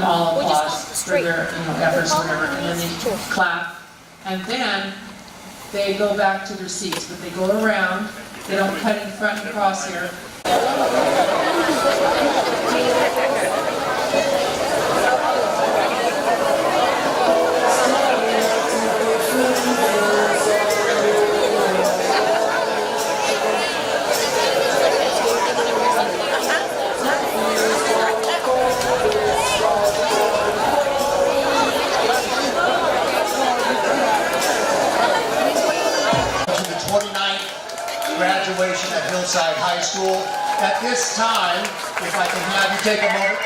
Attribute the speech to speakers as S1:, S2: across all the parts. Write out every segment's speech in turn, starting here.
S1: all applause for their efforts or whatever, and then they clap, and then they go back to their seats, but they go around, they don't cut in front and cross here.
S2: Graduation at Hillside High School. At this time, if I can have you take a moment.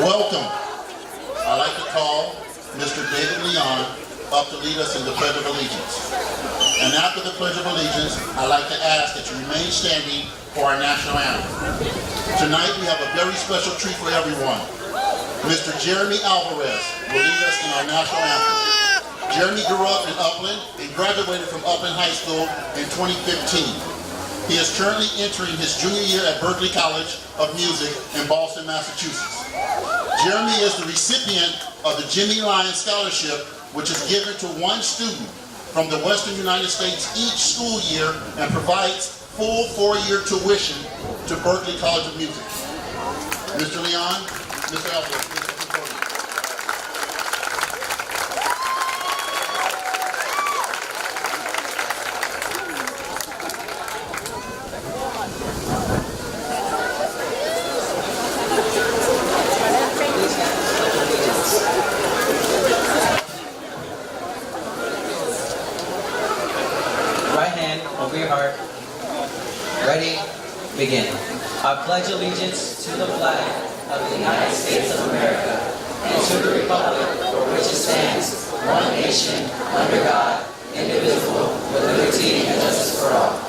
S2: Welcome. I'd like to call Mr. David Leon up to lead us in the Pledge of Allegiance. And after the Pledge of Allegiance, I'd like to ask that you remain standing for our national anthem. Tonight we have a very special treat for everyone. Mr. Jeremy Alvarez will lead us in our national anthem. Jeremy grew up in Upland and graduated from Upland High School in 2015. He is currently entering his junior year at Berklee College of Music in Boston, Massachusetts. Jeremy is the recipient of the Jimmy Lyons Scholarship, which is given to one student from the Western United States each school year and provides full 4-year tuition to Berklee College of Music. Mr. Leon, Mr. Alvarez, please come forward.
S3: Right hand over your heart. Ready? Begin. I pledge allegiance to the flag of the United States of America and to the republic for which it stands, one nation, under God, indivisible, with liberty and justice for all.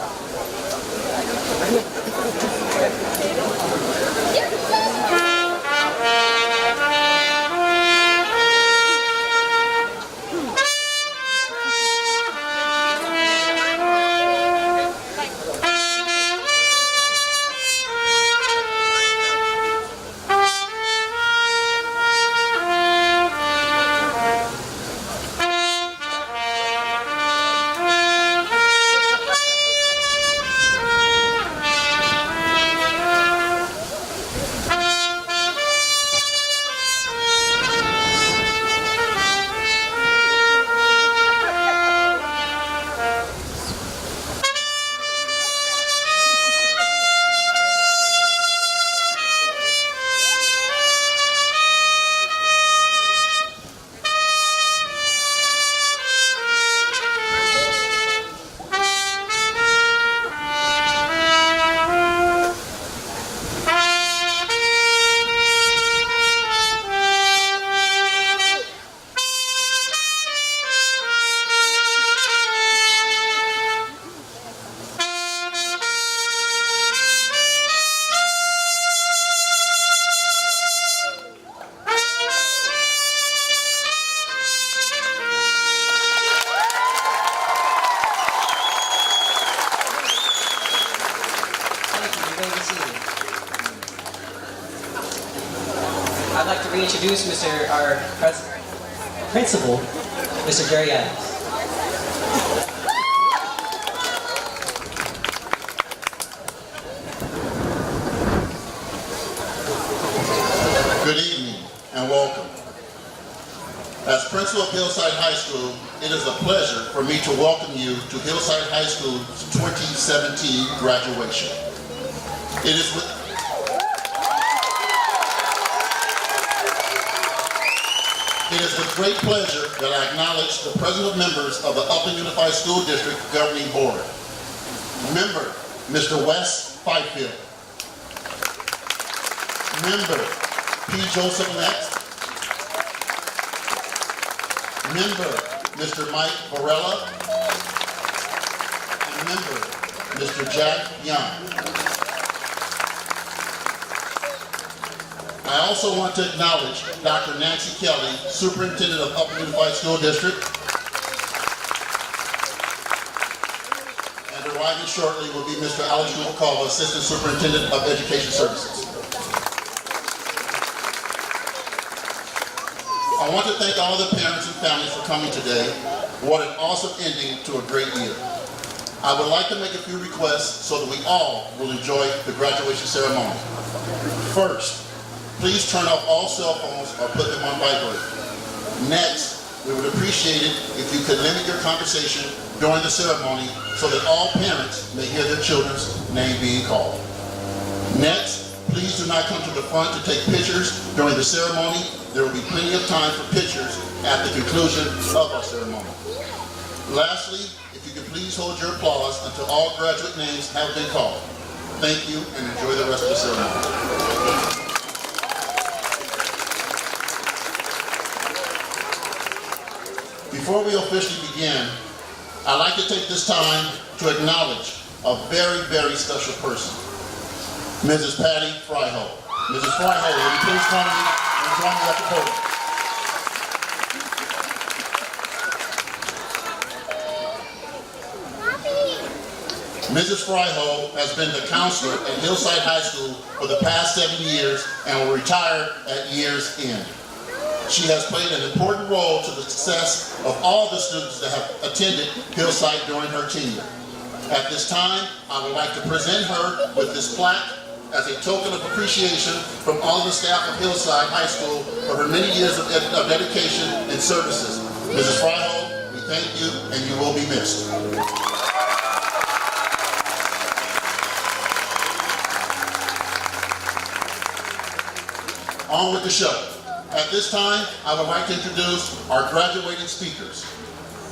S3: I'd like to reintroduce our principal, Mr. Jerry Adams.
S2: Good evening and welcome. As principal of Hillside High School, it is a pleasure for me to welcome you to Hillside High School's 2017 graduation. It is with great pleasure that I acknowledge the present members of the Upland Unified School District Governing Board. Member, Mr. Wes Fifield. Member, P. Joseph Next. Member, Mr. Mike Varela. And member, Mr. Jack Young. I also want to acknowledge Dr. Nancy Kelly, Superintendent of Upland Unified School District. And arriving shortly will be Mr. Alex Rubalcaba, Assistant Superintendent of Education Services. I want to thank all the parents and families for coming today. What an awesome ending to a great year. I would like to make a few requests so that we all will enjoy the graduation ceremony. First, please turn off all cell phones or put them on vibrate. Next, we would appreciate it if you could limit your conversation during the ceremony so that all parents may hear their children's name being called. Next, please do not come to the front to take pictures during the ceremony. There will be plenty of time for pictures at the conclusion of our ceremony. Lastly, if you could please hold your applause until all graduate names have been called. Thank you and enjoy the rest of the ceremony. Before we officially begin, I'd like to take this time to acknowledge a very, very special person, Mrs. Patty Fryhoe. Mrs. Fryhoe, will you please join me at the podium? Mrs. Fryhoe has been the counselor at Hillside High School for the past 7 years and will retire at year's end. She has played an important role to the success of all the students that have attended Hillside during her tenure. At this time, I would like to present her with this plaque as a token of appreciation from all of the staff of Hillside High School for her many years of dedication and services. Mrs. Fryhoe, we thank you and you will be missed. On with the show. At this time, I would like to introduce our graduating speakers.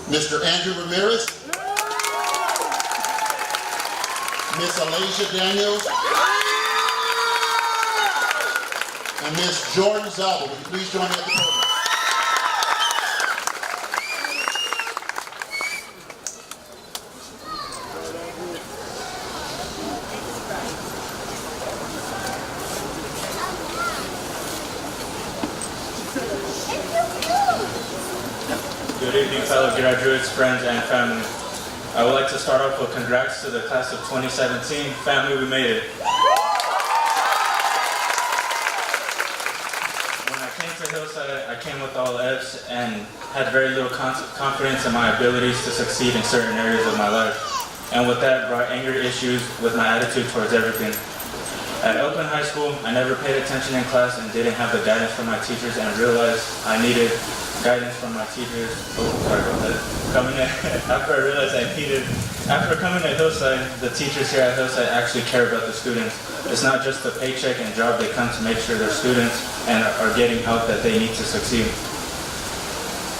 S2: Mr. Andrew Ramirez, Miss Alasia Daniels, and Miss Jordan Zalba. Would you please join me at the podium?
S4: Good evening, fellow graduates, friends, and family. I would like to start off with congrats to the class of 2017. Family, we made it. When I came to Hillside, I came with all F's and had very little confidence in my abilities to succeed in certain areas of my life. And with that brought anger issues with my attitude towards everything. At Oakland High School, I never paid attention in class and didn't have the guidance from my teachers and realized I needed guidance from my teachers. Oh, sorry about that. After coming to Hillside, the teachers here at Hillside actually care about the students. It's not just a paycheck and job, they come to make sure their students and are getting help that they need to succeed.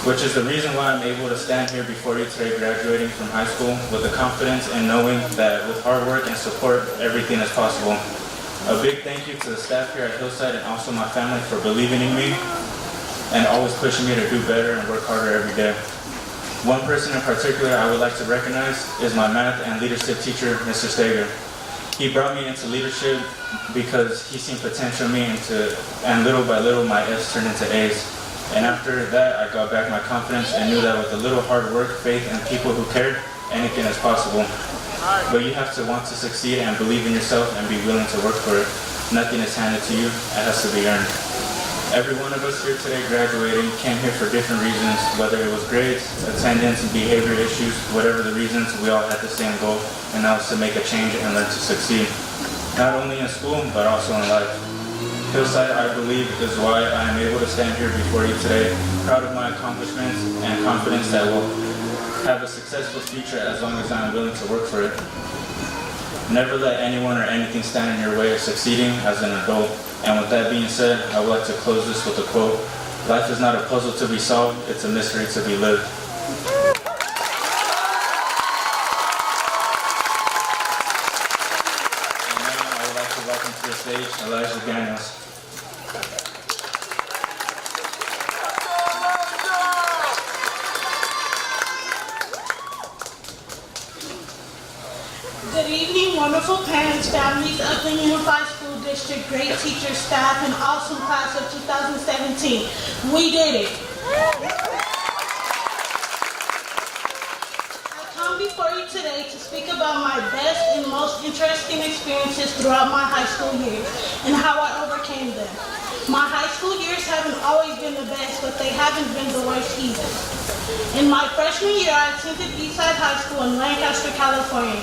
S4: Which is the reason why I'm able to stand here before you today graduating from high school with the confidence in knowing that with hard work and support, everything is possible. A big thank you to the staff here at Hillside and also my family for believing in me and always pushing me to do better and work harder every day. One person in particular I would like to recognize is my math and leadership teacher, Mr. Steger. He brought me into leadership because he seen potential in me and little by little my F's turned into A's. And after that, I got back my confidence and knew that with a little hard work, faith, and people who cared, anything is possible. But you have to want to succeed and believe in yourself and be willing to work for it. Nothing is handed to you, it has to be earned. Every one of us here today graduating came here for different reasons, whether it was grades, attendance, and behavior issues, whatever the reasons, we all had the same goal, and that was to make a change and learn to succeed. Not only in school, but also in life. Hillside, I believe, is why I am able to stand here before you today, proud of my accomplishments and confidence that we'll have a successful future as long as I am willing to work for it. Never let anyone or anything stand in your way of succeeding as an adult. And with that being said, I would like to close this with a quote. Life is not a puzzle to be solved, it's a mystery to be lived. And now I would like to welcome to the stage Elijah Daniels.
S5: Good evening, wonderful parents, families, Oakland Unified School District, great teachers, staff, and awesome class of 2017. We did it. I come before you today to speak about my best and most interesting experiences throughout my high school years and how I overcame them. My high school years haven't always been the best, but they haven't been the worst either. In my freshman year, I attended Hillside High School in Lancaster, California.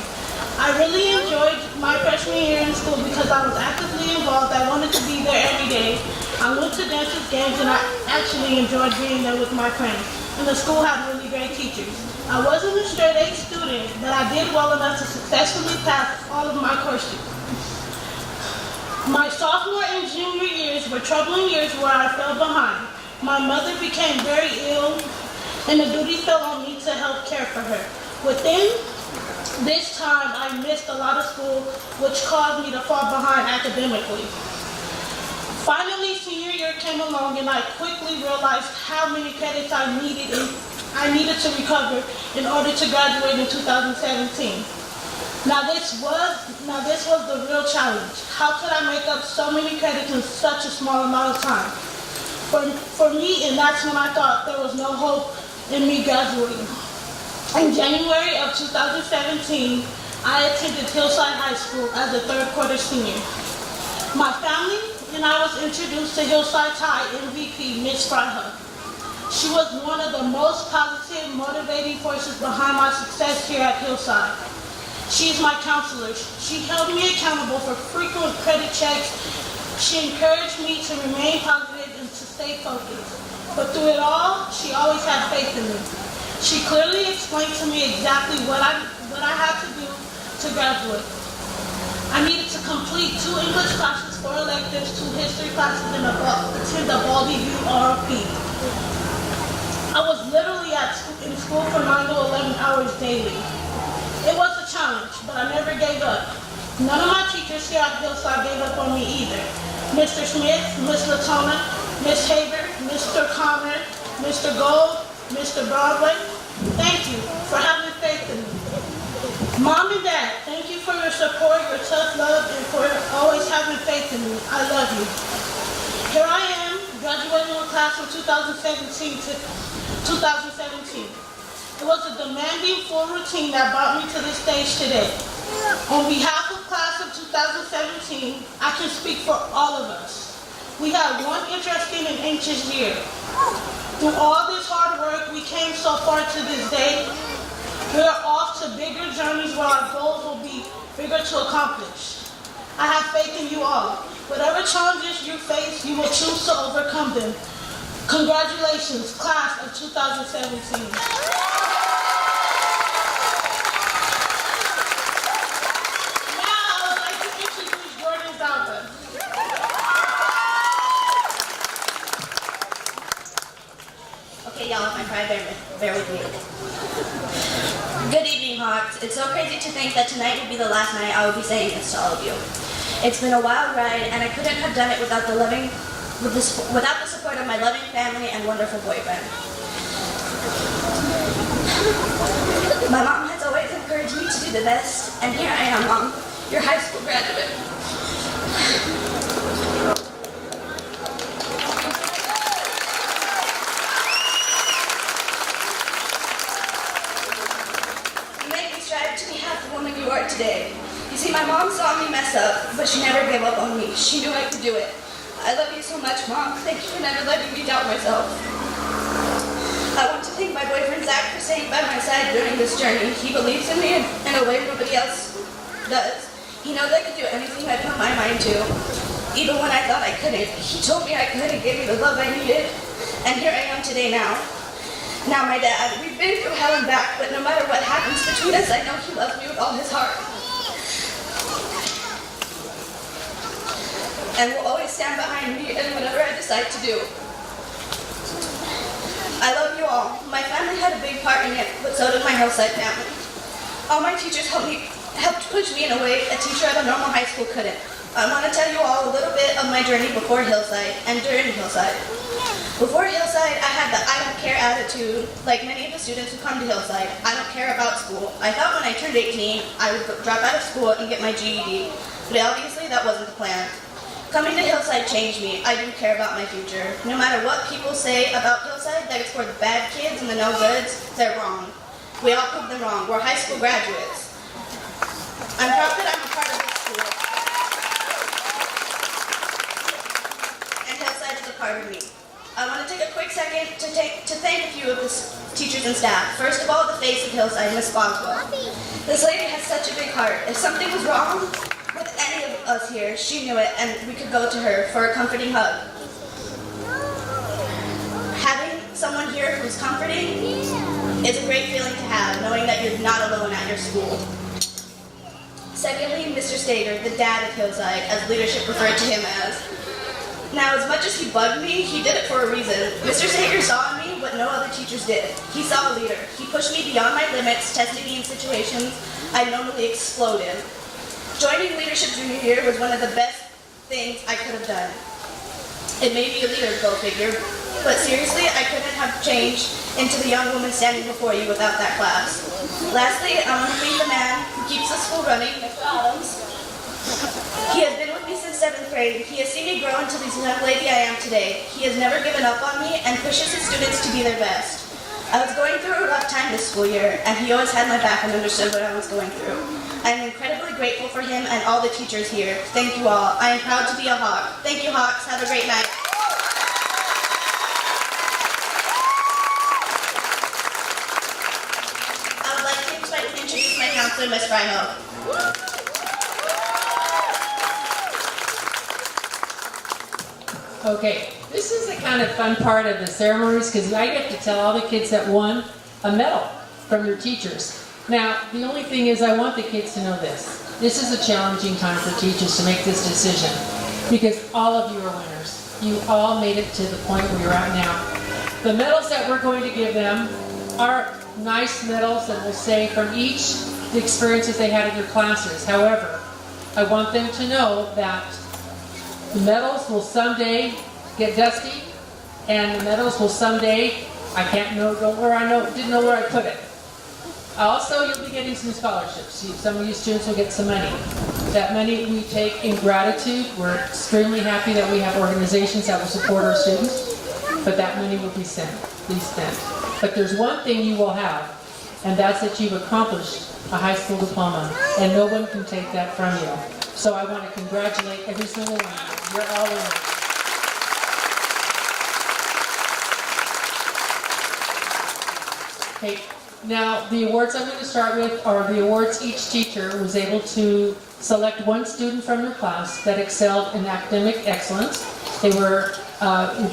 S5: I really enjoyed my freshman year in school because I was actively involved. I wanted to be there every day. I went to dances, games, and I actually enjoyed being there with my friends. And the school had really great teachers. I wasn't a straight A student, but I did well enough to successfully pass all of my courses. My sophomore and junior years were troubling years where I fell behind. My mother became very ill, and the duty fell on me to help care for her. Within this time, I missed a lot of school, which caused me to fall behind academically. Finally, senior year came along, and I quickly realized how many credits I needed to recover in order to graduate in 2017. Now this was the real challenge. How could I make up so many credits in such a small amount of time? For me, and that's when I thought there was no hope in me graduating. In January of 2017, I attended Hillside High School as a third quarter senior. My family and I was introduced to Hillside's High MVP, Ms. Fryhook. She was one of the most positive, motivating forces behind my success here at Hillside. She is my counselor. She held me accountable for frequent credit checks. She encouraged me to remain positive and to stay focused. But through it all, she always had faith in me. She clearly explained to me exactly what I had to do to graduate. I needed to complete 2 English classes, 4 electives, 2 history classes, and attend the Baldy View RP. I was literally in school for 9 to 11 hours daily. It was a challenge, but I never gave up. None of my teachers here at Hillside gave up on me either. Mr. Smith, Ms. Latona, Ms. Haber, Mr. Connor, Mr. Gold, Mr. Broadway, thank you for having faith in me. Mom and Dad, thank you for your support, your tough love, and for always having faith in me. I love you. Here I am, graduating with class from 2017 to 2017. It was a demanding full routine that brought me to this stage today. On behalf of class of 2017, I can speak for all of us. We had one interesting and anxious year. Through all this hard work, we came so far to this day. We are off to bigger journeys where our goals will be bigger to accomplish. I have faith in you all. Whatever challenges you face, you will choose to overcome them. Congratulations, class of 2017.
S6: Okay, y'all, if I cry, bear with me. Good evening, Hawks. It's so crazy to think that tonight will be the last night I will be saying this to all of you. It's been a wild ride, and I couldn't have done it without the support of my loving family and wonderful boyfriend. My mom has always encouraged me to do the best, and here I am, Mom, your high school graduate. Today. You see, my mom saw me mess up, but she never gave up on me. She knew I could do it. I love you so much, Mom. Thank you for never letting me doubt myself. I want to thank my boyfriend, Zach, for staying by my side during this journey. He believes in me in a way nobody else does. He knows I could do anything I put my mind to, even when I thought I couldn't. He told me I could and gave me the love I needed, and here I am today now. Now, my dad, we've been through hell and back, but no matter what happens between us, I know he loves me with all his heart. And will always stand behind me in whatever I decide to do. I love you all. My family had a big part in it, but so did my Hillside family. All my teachers helped push me in a way a teacher at a normal high school couldn't. I want to tell you all a little bit of my journey before Hillside and during Hillside. Before Hillside, I had the I don't care attitude, like many of the students who come to Hillside. I don't care about school. I thought when I turned 18, I would drop out of school and get my GED, but obviously that wasn't the plan. Coming to Hillside changed me. I do care about my future. No matter what people say about Hillside, that it's for the bad kids and the no goods, they're wrong. We all proved them wrong. We're high school graduates. I'm proud that I'm a part of this school. And Hillside is a part of me. I want to take a quick second to thank a few of the teachers and staff. First of all, the face of Hillside, Miss Boswell. This lady has such a big heart. If something was wrong with any of us here, she knew it, and we could go to her for a comforting hug. Having someone here who's comforting is a great feeling to have, knowing that you're not alone at your school. Secondly, Mr. Stater, the dad of Hillside, as leadership referred to him as. Now, as much as he bugged me, he did it for a reason. Mr. Sager saw in me what no other teachers did. He saw a leader. He pushed me beyond my limits, testing me in situations I normally explode in. Joining leadership junior year was one of the best things I could have done. It made me a leader, go figure. But seriously, I couldn't have changed into the young woman standing before you without that class. Lastly, I want to thank the man who keeps the school running, Mr. Adams. He has been with me since 7th grade. He has seen me grow into the young lady I am today. He has never given up on me and pushes his students to be their best. I was going through a rough time this school year, and he always had my back and understood what I was going through. I am incredibly grateful for him and all the teachers here. Thank you all. I am proud to be a Hawk. Thank you, Hawks. Have a great night. I would like to introduce my counselor, Ms. Fryhope.
S1: Okay, this is the kind of fun part of the ceremonies because I get to tell all the kids that won a medal from their teachers. Now, the only thing is I want the kids to know this. this is a challenging time for teachers to make this decision because all of you are winners. You all made it to the point where you're at now. The medals that we're going to give them are nice medals that will say from each the experiences they had in their classes. However, I want them to know that the medals will someday get dusty, and the medals will someday, I can't know where didn't know where I put it. Also, you'll be getting some scholarships. Some of you students will get some money. That money we take in gratitude. We're extremely happy that we have organizations that will support our students, but that money will be spent. But there's one thing you will have, and that's that you've accomplished a high school diploma, and no one can take that from you. So I want to congratulate every single one of you. You're all winners. Okay, now the awards I'm going to start with are the awards each teacher was able to select one student from their class that excelled in academic excellence. They were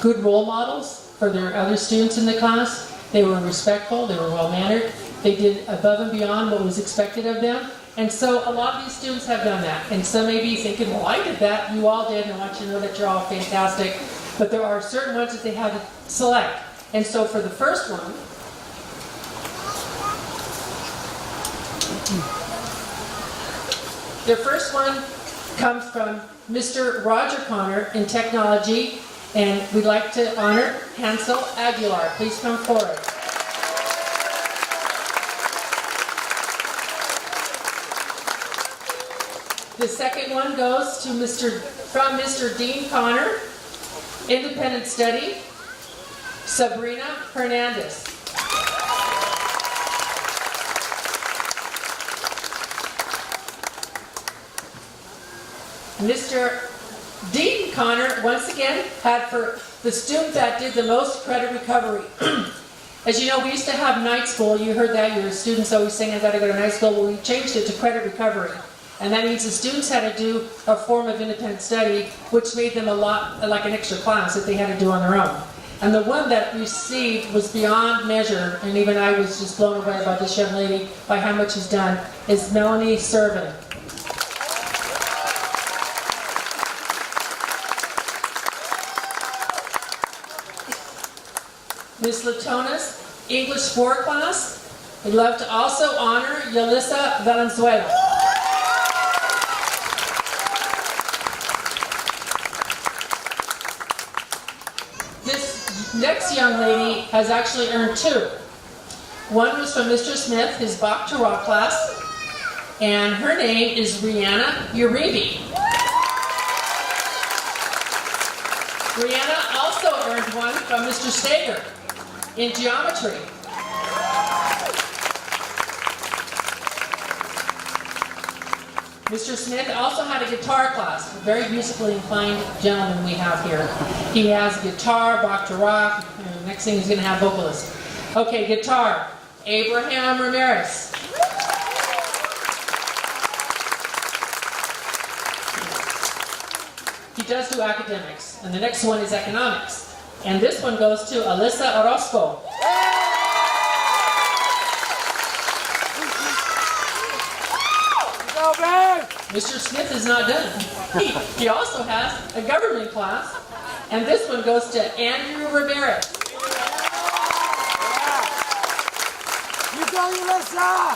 S1: good role models for their other students in the class. They were respectful, they were well-mannered, they did above and beyond what was expected of them. And so a lot of these students have done that. And some may be thinking, well, I did that, you all did, and I want you to know that you're all fantastic. But there are certain ones that they had to select. And so for the first one, their first one comes from Mr. Roger Connor in technology, and we'd like to honor Hansel Aguilar. Please come forward. The second one goes to from Mr. Dean Connor, independent study, Sabrina Hernandez. Mr. Dean Connor, once again, had for the student that did the most credit recovery. As you know, we used to have night school. You heard that. Your students always saying, I got to go to night school. Well, we changed it to credit recovery. And that means the students had to do a form of independent study, which made them a lot like an extra class that they had to do on their own. And the one that received was beyond measure, and even I was just blown away by this young lady, by how much she's done, is Melanie Servin. Ms. Latona's English 4 class. We'd love to also honor Yelissa Valenzuela. This next young lady has actually earned 2. One was from Mr. Smith, his Bach to Rock class, and her name is Rihanna Uribe. Rihanna also earned one from Mr. Stager in geometry. Mr. Smith also had a guitar class, a very musically inclined gentleman we have here. He has guitar, Bach to rock, and next thing he's going to have vocalist. Okay, guitar, Abraham Ramirez. He does do academics, and the next one is economics. And this one goes to Alyssa Orozco. Mr. Smith is not done. He also has a government class, and this one goes to Andrew Ramirez.
S7: You go, Alyssa!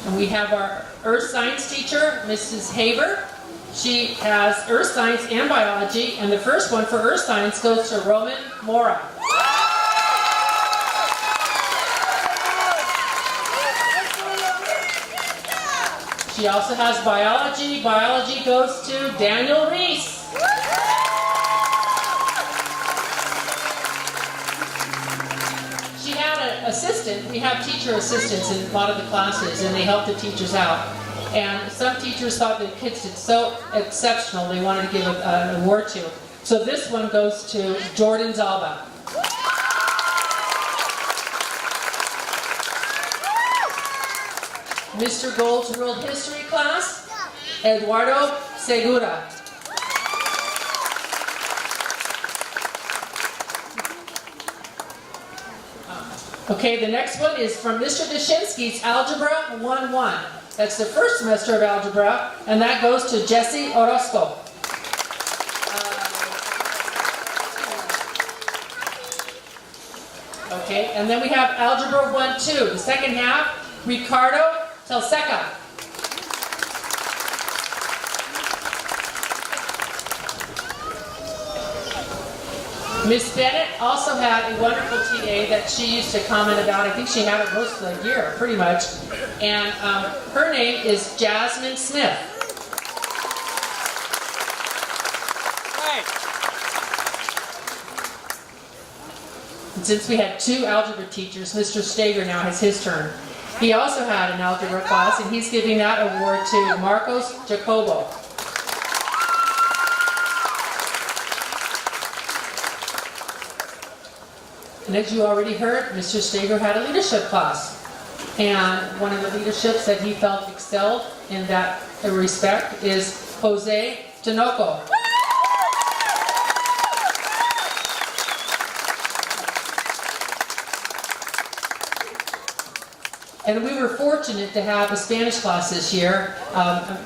S1: And we have our earth science teacher, Mrs. Haber. She has earth science and biology, and the first one for earth science goes to Roman Mora. She also has biology. Biology goes to Daniel Reese. She had an assistant. We have teacher assistants in a lot of the classes, and they help the teachers out. And some teachers thought the kids did so exceptional, they wanted to give an award to. So this one goes to Jordan Zalba. Mr. Gold's World History class, Eduardo Segura. Okay, the next one is from Mr. Dushinsky's Algebra 1-1. That's the first semester of algebra, and that goes to Jesse Orozco. Okay, and then we have Algebra 1-2, the second half, Ricardo Telseca. Miss Bennett also had a wonderful TA that she used to comment about. I think she had it most of the year, pretty much. And her name is Jasmine Smith. And since we had two algebra teachers, Mr. Stager now has his turn. He also had an algebra class, and he's giving that award to Marcos Jacobo. And as you already heard, Mr. Stager had a leadership class. And one of the leaderships that he felt excelled in that respect is Jose Tinoco. And we were fortunate to have a Spanish class this year.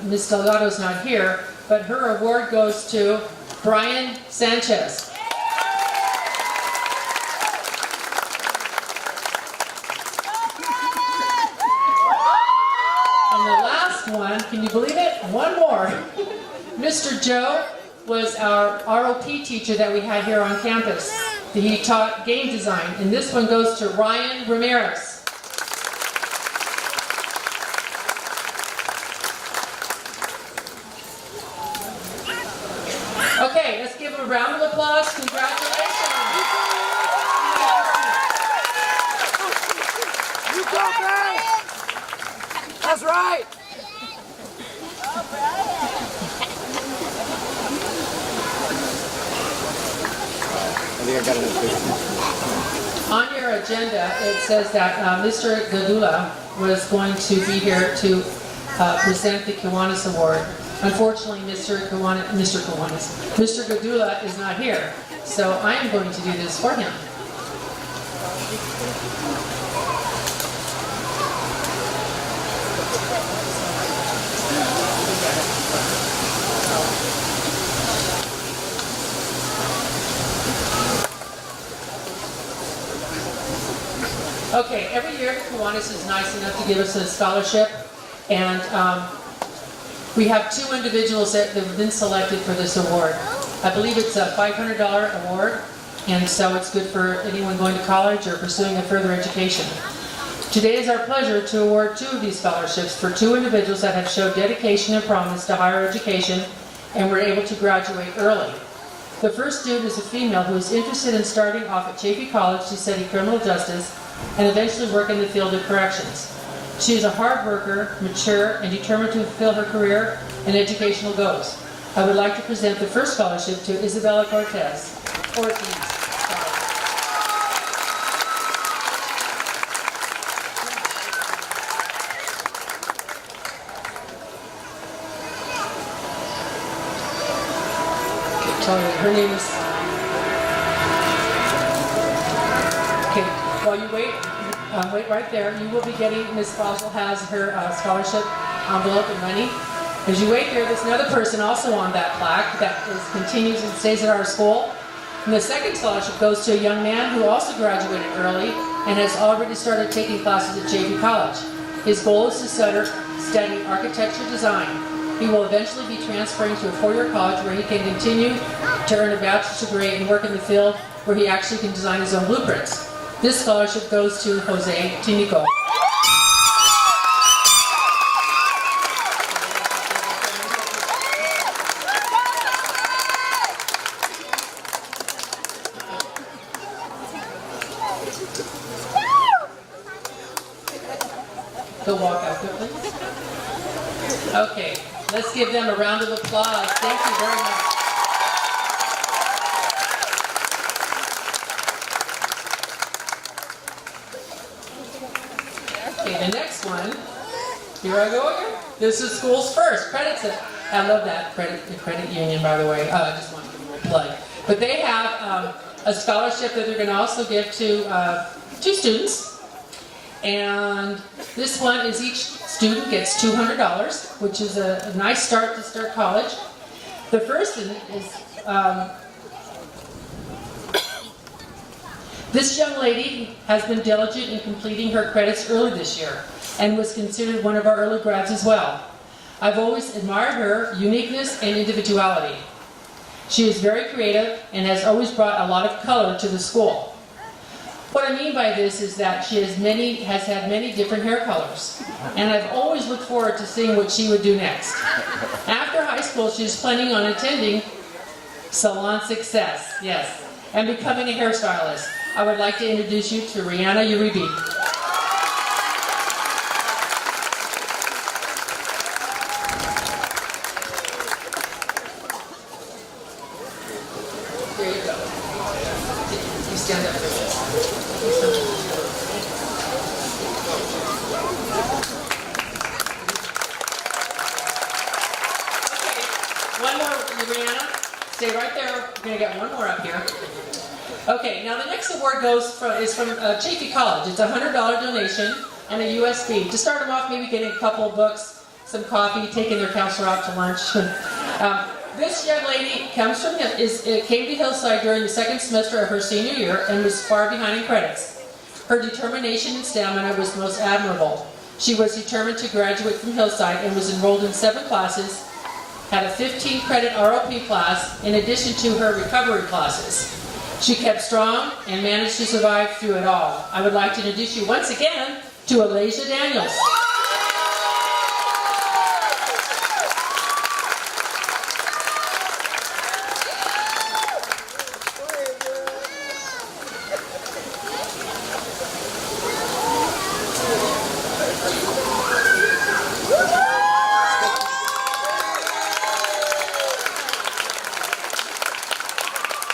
S1: Ms. Delgado's not here, but her award goes to Brian Sanchez. And the last one, can you believe it? One more. Mr. Joe was our ROP teacher that we had here on campus. He taught game design, and this one goes to Ryan Ramirez. Okay, let's give him a round of applause. Congratulations.
S7: You go, man! That's right!
S1: On your agenda, it says that Mr. Gadula was going to be here to present the Kiwanis Award. Unfortunately, Mr. Gadula is not here, so I am going to do this for him. Okay, every year Kiwanis is nice enough to give us a scholarship, and we have two individuals that have been selected for this award. I believe it's a $500 award, and so it's good for anyone going to college or pursuing a further education. Today is our pleasure to award two of these scholarships for two individuals that have showed dedication and promise to higher education and were able to graduate early. The first student is a female who is interested in starting off at Chaffey College to study criminal justice and eventually work in the field of corrections. She is a hard worker, mature, and determined to fulfill her career and educational goals. I would like to present the first scholarship to Isabella Ortiz. Her name is... Okay, while you wait right there. You will be getting, Ms. Fossil has her scholarship envelope and money. As you wait there, there's another person also on that plaque that continues and stays at our school. And the second scholarship goes to a young man who also graduated early and has already started taking classes at Chaffey College. His goal is to study architecture design. He will eventually be transferring to a four-year college where he can continue to earn a bachelor's degree and work in the field where he actually can design his own blueprints. This scholarship goes to Jose Tinico. Go walk out there, please. Okay, let's give them a round of applause. Thank you very much. Okay, the next one, here I go again. This is school's first. I love that credit union, by the way. I just want to give them a plug. But they have a scholarship that they're going to also give to two students. And this one is each student gets $200, which is a nice start to start college. The first is this young lady has been diligent in completing her credits early this year and was considered one of our early grads as well. I've always admired her uniqueness and individuality. She is very creative and has always brought a lot of color to the school. What I mean by this is that she has had many different hair colors, and I've always looked forward to seeing what she would do next. After high school, she's planning on attending Salon Success, yes, and becoming a hairstylist. I would like to introduce you to Rihanna Uribe. There you go. You stand up for this. Okay, one more, Rihanna. Stay right there. We're going to get one more up here. Okay, now the next award is from Chaffey College. It's a $100 donation and a USB. To start them off, maybe getting a couple of books, some coffee, taking their counselor out to lunch. This young lady came to Hillside during the second semester of her senior year and was far behind in credits. Her determination and stamina was most admirable. She was determined to graduate from Hillside and was enrolled in 7 classes, had a 15-credit ROP class in addition to her recovery classes. She kept strong and managed to survive through it all. I would like to introduce you once again to Alasia Daniels.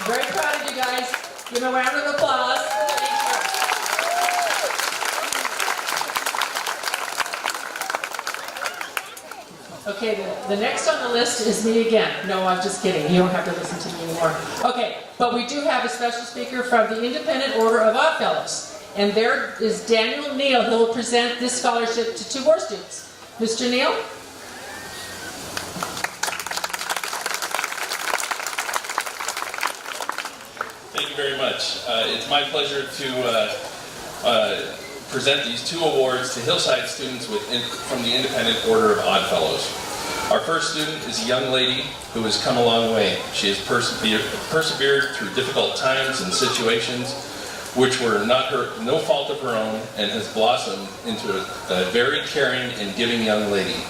S1: Very proud of you guys. Give them a round of applause. Thank you. Okay, the next on the list is me again. No, I'm just kidding. You don't have to listen to me anymore. Okay, but we do have a special speaker from the Independent Order of Oddfellows. And there is Daniel Neal, who will present this scholarship to 2 more students. Mr. Neal?
S8: Thank you very much. It's my pleasure to present these 2 awards to Hillside students from the Independent Order of Oddfellows. Our first student is a young lady who has come a long way. She has persevered through difficult times and situations which were no fault of her own, and has blossomed into a very caring and giving young lady.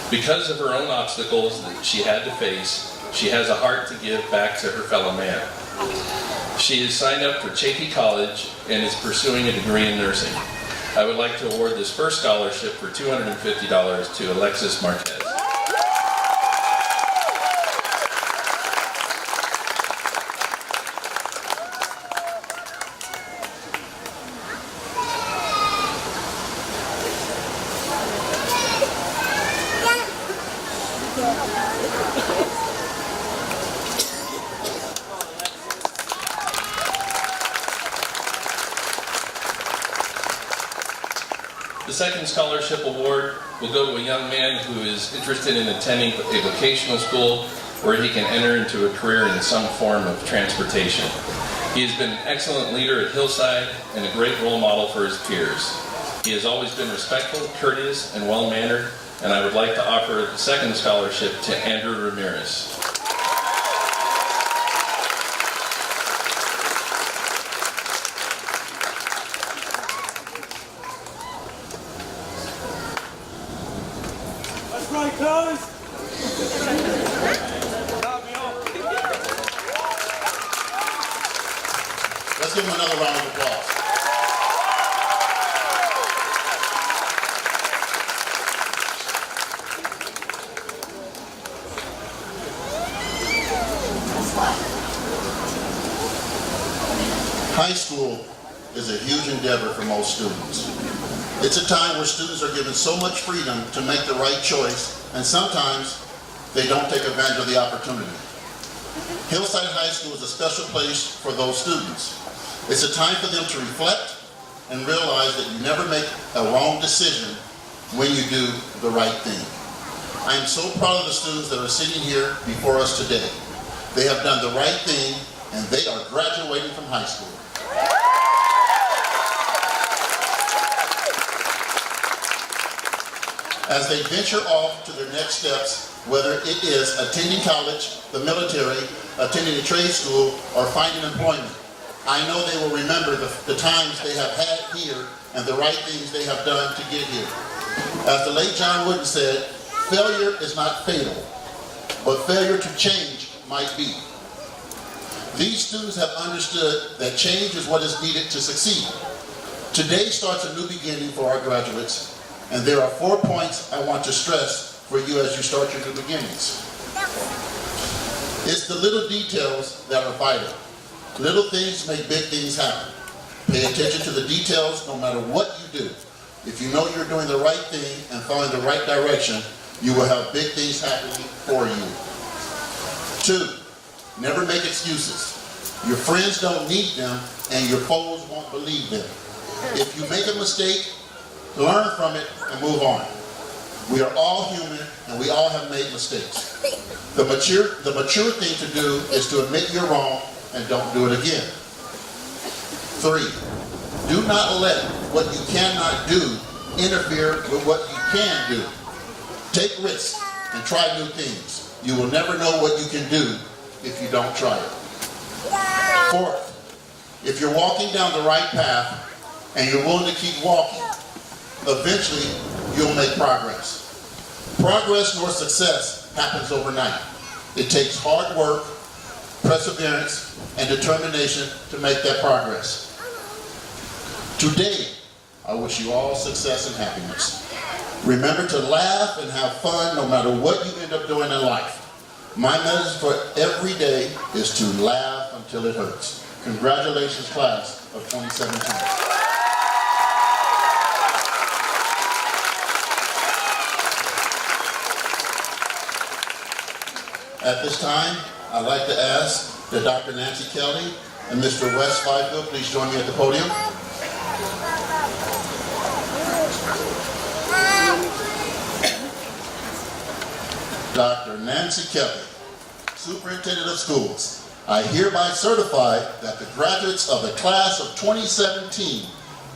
S8: Because of her own obstacles that she had to face, she has a heart to give back to her fellow man. She is signed up for Chaffey College and is pursuing a degree in nursing. I would like to award this first scholarship for $250 to Alexis Marquez. The second scholarship award will go to a young man who is interested in attending a vocational school where he can enter into a career in some form of transportation. He has been an excellent leader at Hillside and a great role model for his peers. He has always been respectful, courteous, and well-mannered, and I would like to offer the second scholarship to Andrew Ramirez.
S7: Right, guys.
S2: Let's give him another round of applause. High school is a huge endeavor for most students. It's a time where students are given so much freedom to make the right choice, and sometimes they don't take advantage of the opportunity. Hillside High School is a special place for those students. It's a time for them to reflect and realize that you never make a wrong decision when you do the right thing. I am so proud of the students that are sitting here before us today. They have done the right thing, and they are graduating from high school. As they venture off to their next steps, whether it is attending college, the military, attending a trade school, or finding employment, I know they will remember the times they have had here and the right things they have done to get here. As the late John Wooden said, failure is not fatal, but failure to change might be. These students have understood that change is what is needed to succeed. Today starts a new beginning for our graduates, and there are 4 points I want to stress for you as you start your new beginnings. It's the little details that are vital. Little things make big things happen. Pay attention to the details no matter what you do. If you know you're doing the right thing and following the right direction, you will have big things happening for you. 2, never make excuses. Your friends don't need them, and your foes won't believe them. If you make a mistake, learn from it and move on. We are all human, and we all have made mistakes. The mature thing to do is to admit you're wrong and don't do it again. 3, do not let what you cannot do interfere with what you can do. Take risks and try new things. You will never know what you can do if you don't try it. 4th, if you're walking down the right path and you're willing to keep walking, eventually you'll make progress. Progress nor success happens overnight. It takes hard work, perseverance, and determination to make that progress. Today, I wish you all success and happiness. Remember to laugh and have fun no matter what you end up doing in life. My message for every day is to laugh until it hurts. Congratulations, class of 2017. At this time, I'd like to ask that Dr. Nancy Kelly and Mr. Wes Fifield please join me at the podium. Dr. Nancy Kelly, Superintendent of Schools, I hereby certify that the graduates of the class of 2017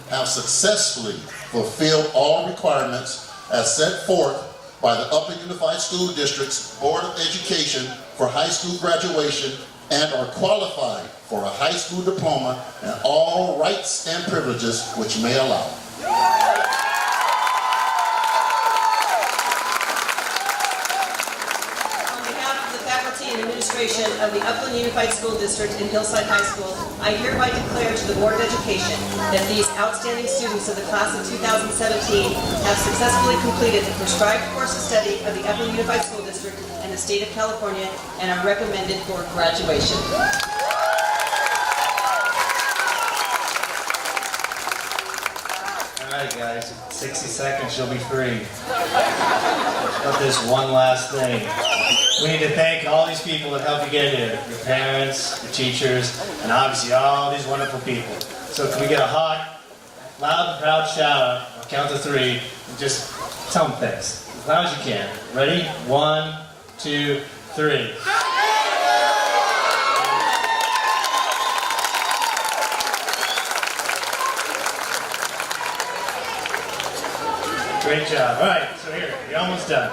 S2: have successfully fulfilled all requirements as set forth by the Upper Unified School District's Board of Education for high school graduation and are qualified for a high school diploma and all rights and privileges which may allow.
S9: On behalf of the faculty and administration of the Upland Unified School District and Hillside High School, I hereby declare to the Board of Education that these outstanding students of the class of 2017 have successfully completed the prescribed course of study of the Upland Unified School District and the state of California and are recommended for graduation.
S10: All right, guys, 60 seconds, you'll be free. But there's one last thing. We need to thank all these people that helped you get here. Your parents, your teachers, and obviously all these wonderful people. So can we get a hot, loud, proud shout out, I'll count to 3, and just tell them thanks. As loud as you can. Ready? 1, 2, 3. Great job. All right, so here, you're almost done.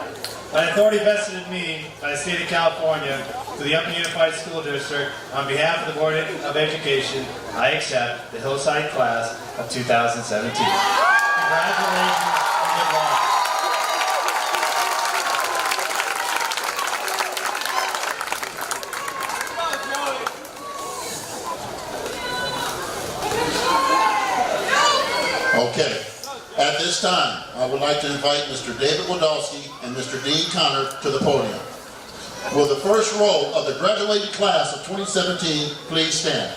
S10: By authority vested in me by the state of California to the Upper Unified School District, on behalf of the Board of Education, I accept the Hillside class of 2017. Congratulations and good luck.
S2: Okay. At this time, I would like to invite Mr. David Wodowski and Mr. Dean Connor to the podium. Will the first row of the graduating class of 2017 please stand?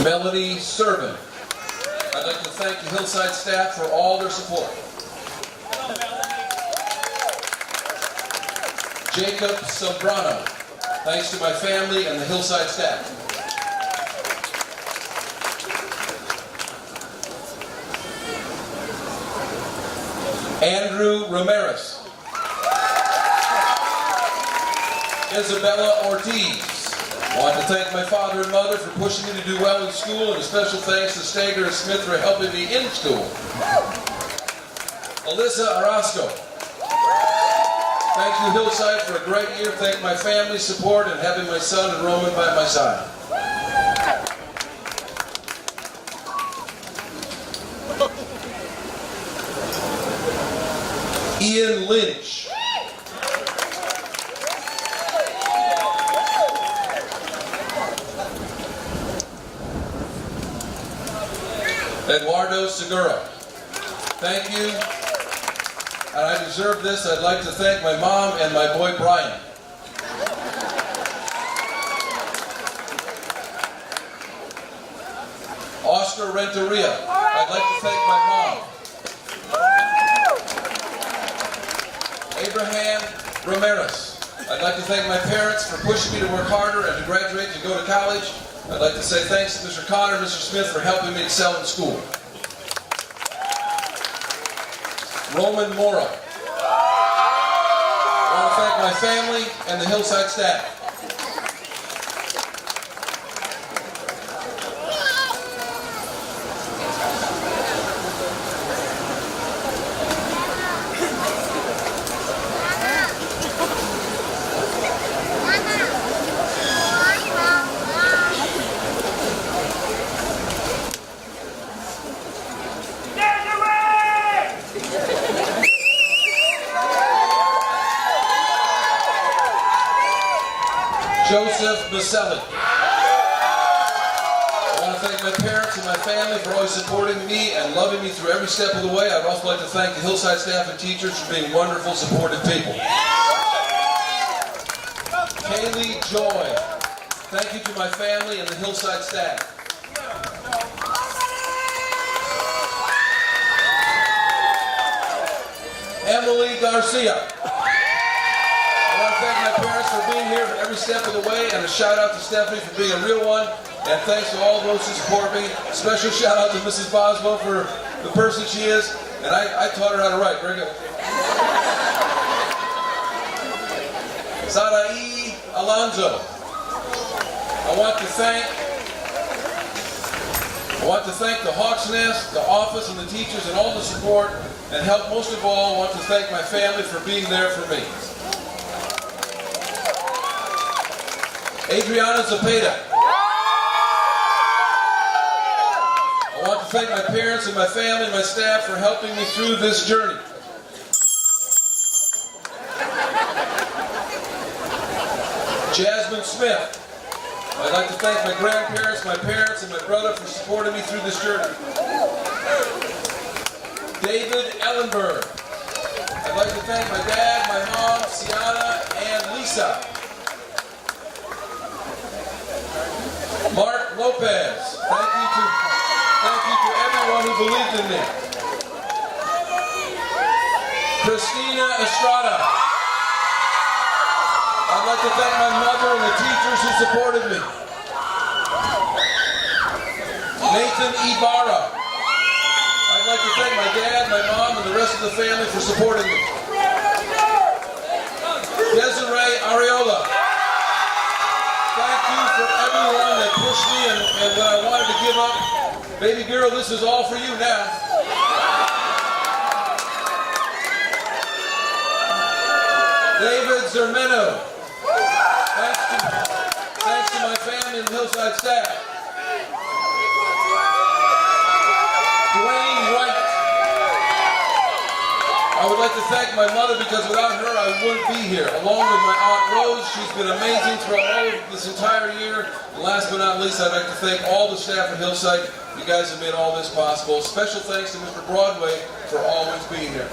S8: Melanie Servin. I'd like to thank the Hillside staff for all their support. Jacob Sobrano. Thanks to my family and the Hillside staff. Andrew Ramirez. Isabella Ortiz. I want to thank my father and mother for pushing me to do well in school, and a special thanks to Stager and Smith for helping me in school. Alyssa Orozco. Thank you, Hillside, for a great year. Thank my family's support and having my son and Roman by my side. Ian Lynch. Eduardo Segura. Thank you. And I deserve this. I'd like to thank my mom and my boy Brian. Oscar Renteria. I'd like to thank my mom. Abraham Ramirez. I'd like to thank my parents for pushing me to work harder and to graduate and go to college. I'd like to say thanks to Mr. Connor and Mr. Smith for helping me excel in school. Roman Mora. I want to thank my family and the Hillside staff. Joseph Baselli. I want to thank my parents and my family for always supporting me and loving me through every step of the way. I'd also like to thank the Hillside staff and teachers for being wonderful, supportive people. Kaylee Joy. Thank you to my family and the Hillside staff. Emily Garcia. I want to thank my parents for being here for every step of the way, and a shout out to Stephanie for being a real one, and thanks to all those who support me. Special shout out to Mrs. Boswell for the person she is, and I taught her how to write. Very good. Sarai Alonzo. I want to thank the Hawks Nest, the office, and the teachers, and all the support, and help most of all, I want to thank my family for being there for me. Adriana Zapata. I want to thank my parents and my family and my staff for helping me through this journey. Jasmine Smith. I'd like to thank my grandparents, my parents, and my brother for supporting me through this journey. David Ellenberg. I'd like to thank my dad, my mom, Sienna, and Lisa. Mark Lopez. Thank you to everyone who believed in me. Christina Estrada. I'd like to thank my mother and the teachers who supported me. Nathan Ibarra. I'd like to thank my dad, my mom, and the rest of the family for supporting me. Desiree Areola. Thank you for everyone that pushed me and when I wanted to give up. Baby girl, this is all for you now. David Zermeno. Thanks to my family and Hillside staff. Dwayne Wright. I would like to thank my mother because without her I wouldn't be here. Along with my Aunt Rose, she's been amazing throughout all of this entire year. And last but not least, I'd like to thank all the staff at Hillside. You guys have made all this possible. Special thanks to Mr. Broadway for always being here.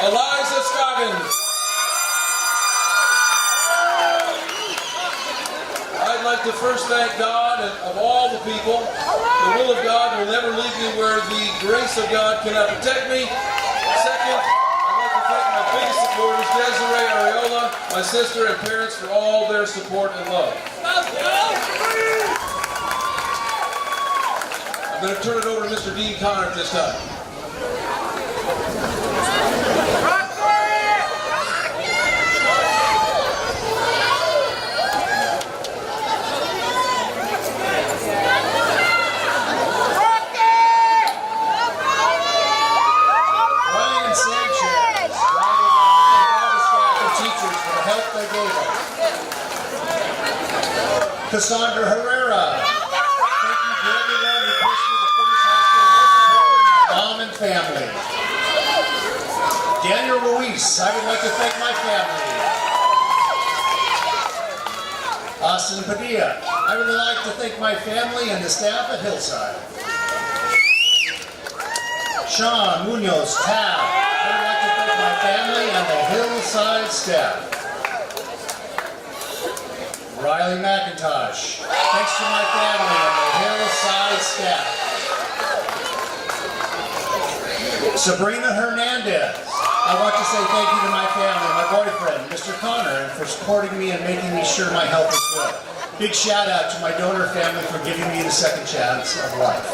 S8: Eliza Scoggins.
S11: like to first thank God and of all the people. The will of God will never leave me where the grace of God cannot protect me. Second, I'd like to thank my biggest supporters, Desiree, Areola, my sister, and parents for all their support and love. I'm going to turn it over to Mr. Dean Connor at this time.
S10: Cassandra Herrera. Thank you to everyone who pushed me to finish high school, mom and family. Daniel Ruiz, I would like to thank my family. Austin Padilla, I would like to thank my family and the staff at Hillside. Sean Munoz Tab, I would like to thank my family and the Hillside staff. Riley McIntosh, thanks to my family and the Hillside staff. Sabrina Hernandez, I want to say thank you to my family, my boyfriend, Mr. Connor, and for supporting me and making me sure my health is good. Big shout out to my donor family for giving me the second chance of life.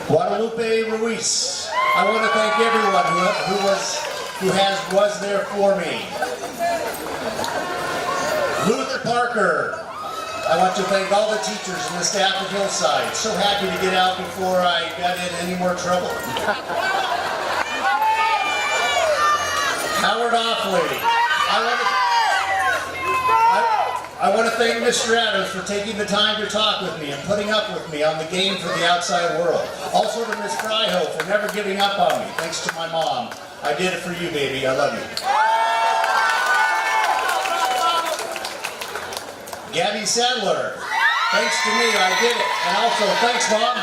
S10: Guadalupe Ruiz, I want to thank everyone who was there for me. Luther Parker, I want to thank all the teachers and the staff at Hillside. So happy to get out before I got in any more trouble. Howard Offley, I want to thank Mr. Adams for taking the time to talk with me and putting up with me on the game for the outside world. Also to Ms. Fryho for never giving up on me, thanks to my mom. I did it for you, baby. I love you. Gabby Sadler, thanks to me, I did it. And also, thanks, Mom.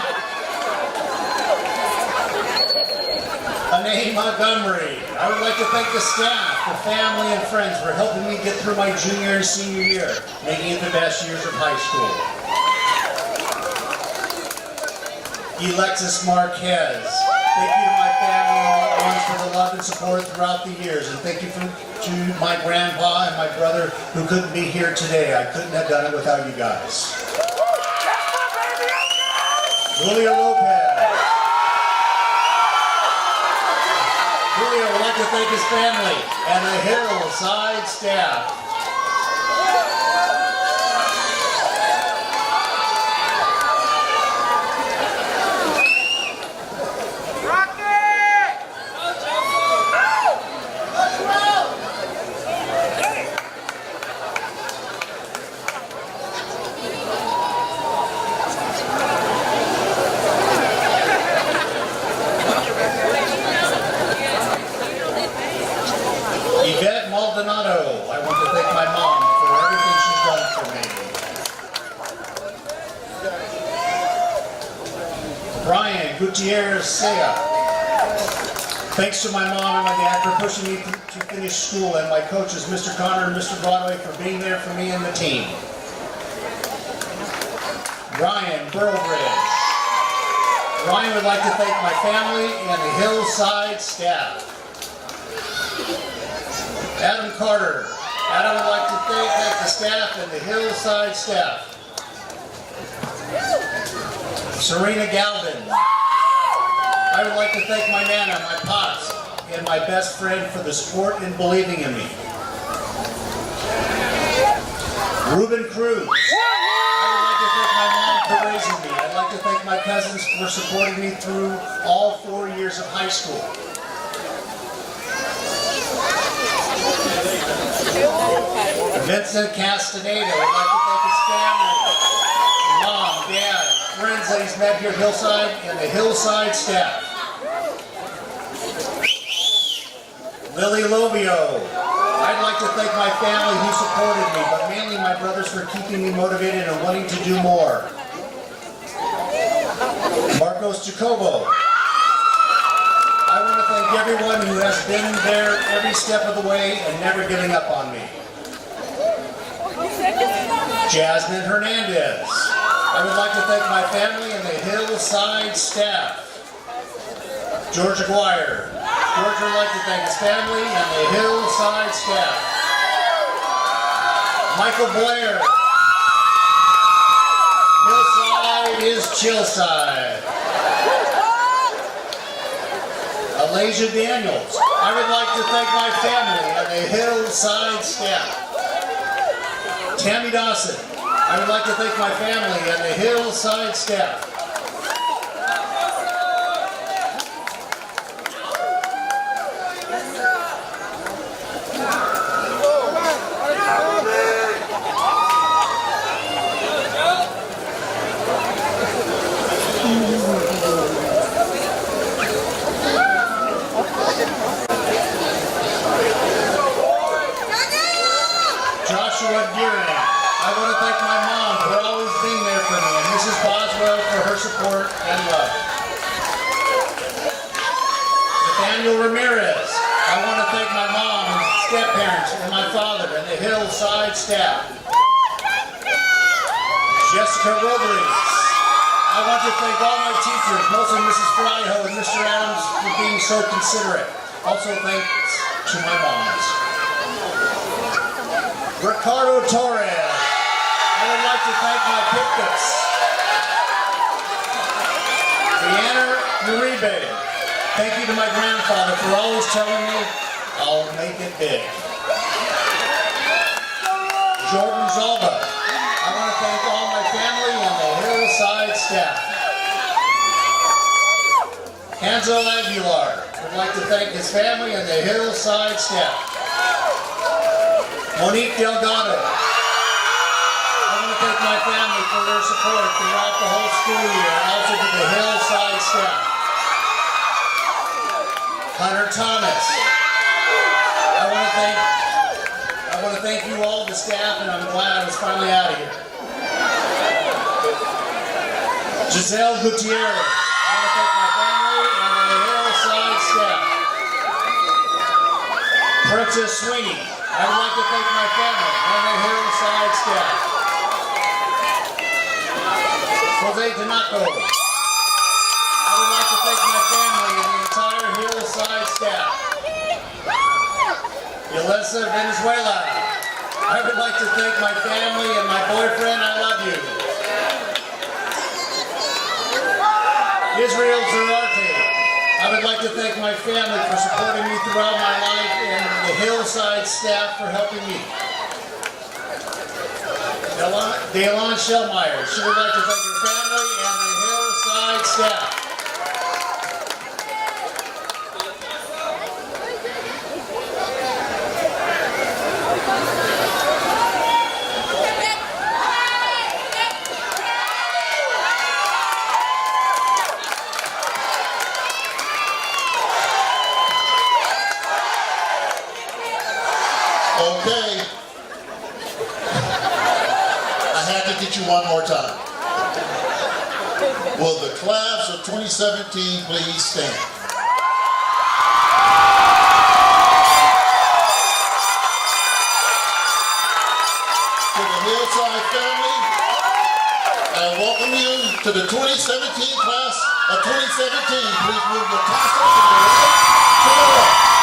S10: Anae Montgomery, I would like to thank the staff, the family, and friends for helping me get through my junior and senior year, making it the best years of high school. Alexis Marquez, thank you to my family and loved ones for the love and support throughout the years, and thank you to my grandpa and my brother who couldn't be here today. I couldn't have done it without you guys. Julio Lopez. Julio would like to thank his family and the Hillside staff. Maldonado, I want to thank my mom for everything she's done for me. Brian Gutierrez Sea, thanks to my mom and my dad for pushing me to finish school, and my coaches, Mr. Connor and Mr. Broadway, for being there for me and the team. Ryan Burlbridge. Ryan would like to thank my family and the Hillside staff. Adam Carter. Adam would like to thank the staff and the Hillside staff. Serena Galvin. I would like to thank my Nana, my Pops, and my best friend for the support and believing in me. Ruben Cruz. I would like to thank my mom for raising me. I'd like to thank my cousins for supporting me through all 4 years of high school. Vincent Castaneda, I'd like to thank his family, mom, dad, friends that he's met here at Hillside, and the Hillside staff. Lily Lovio, I'd like to thank my family who supported me, but mainly my brothers for keeping me motivated and wanting to do more. Marcos Jacobo, I want to thank everyone who has been there every step of the way and never giving up on me. Jasmine Hernandez. I would like to thank my family and the Hillside staff. George Aguirre. George would like to thank his family and the Hillside staff. Michael Blair. Hillside is Chillside. Alasia Daniels. I would like to thank my family and the Hillside staff. Tammy Dawson. I would like to thank my family and the Hillside staff. Joshua Deering. I want to thank my mom for always being there for me, and Mrs. Boswell for her support and love. Nathaniel Ramirez. I want to thank my mom and step-parents and my father and the Hillside staff. Jessica Robles. I want to thank all my teachers, mostly Mrs. Fryho and Mr. Adams, for being so considerate. Also thanks to my moms. Ricardo Torres. I would like to thank my picnics. Deanna Uribe. Thank you to my grandfather for always telling me I'll make it big. Jordan Zalba. I want to thank all my family and the Hillside staff. Hanzo Aguilar. I would like to thank his family and the Hillside staff. Monique Delgado. I want to thank my family for their support throughout the whole school year, and also to the Hillside staff. Hunter Thomas. I want to thank you all, the staff, and I'm glad I was finally out of here. Giselle Gutierrez. I want to thank my family and the Hillside staff. Princess Sweeney. I would like to thank my family and the Hillside staff. Jose Tanaco. I would like to thank my family and the entire Hillside staff. Yelesa Venezuela. I would like to thank my family and my boyfriend. I love you. Israel Zarate. I would like to thank my family for supporting me throughout my life and the Hillside staff for helping me. Daylon Shellmeyer. She would like to thank her family and the Hillside staff.
S2: Okay. I had to get you one more time. Will the class of 2017 please stand? To the Hillside family, I welcome you to the 2017 class of 2017. Please move your tassels to the right, to the left.